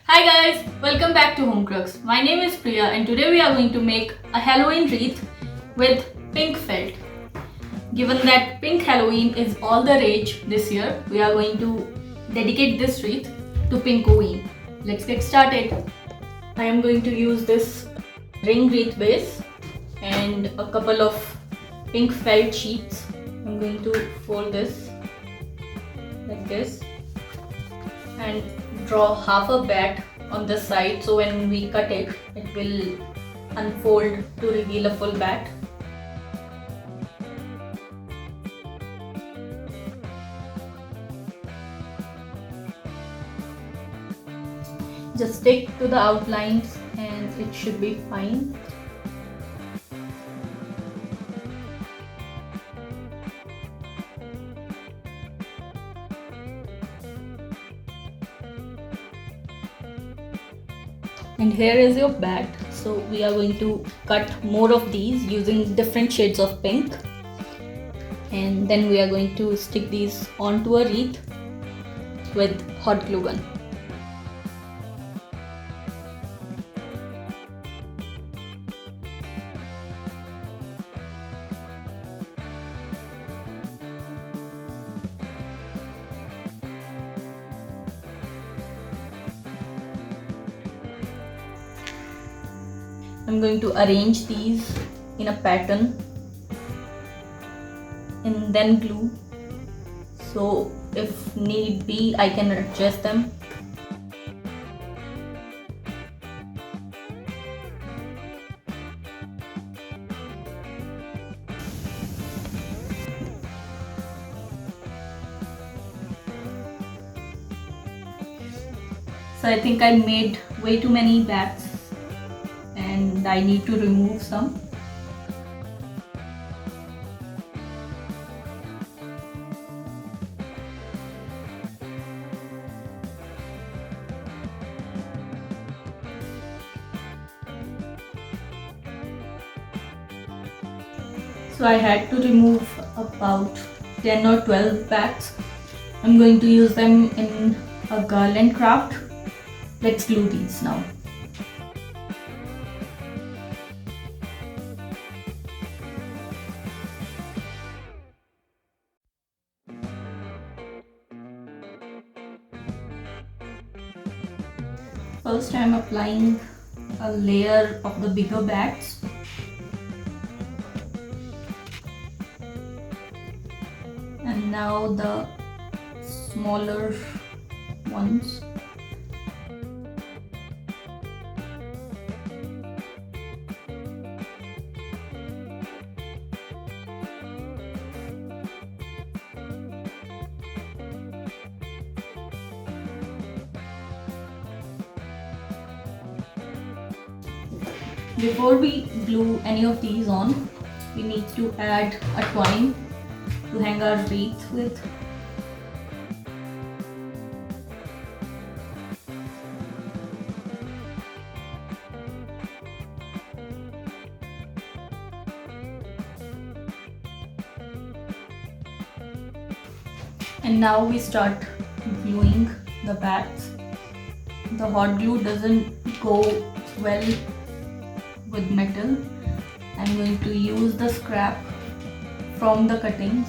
Hi guys, welcome back to Home Crux. My name is Priya and today we are going to make a Halloween wreath with pink felt. Given that pink Halloween is all the rage this year, we are going to dedicate this wreath to Pinkoween. Let's get started. I am going to use this ring wreath base and a couple of pink felt sheets. I'm going to fold this like this and draw half a bat on the side, so when we cut it, it will unfold to reveal a full bat. Just stick to the outlines and it should be fine. And here is your bat. So we are going to cut more of these using different shades of pink, and then we are going to stick these onto a wreath with hot glue gun. I'm going to arrange these in a pattern and then glue, so if need be I can adjust them. So I think I made way too many bats and I need to remove some. So I had to remove about 10 or 12 bats. I'm going to use them in a garland craft. Let's glue these now. First I am applying a layer of the bigger bats. And now the smaller ones. Before we glue any of these on, we need to add a twine to hang our wreath with. And now we start gluing the bats. The hot glue doesn't go well with metal. I'm going to use the scrap from the cuttings.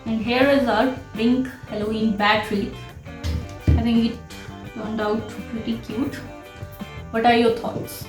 And here is our pink Halloween bat wreath. I think it Turned out pretty cute. What are your thoughts?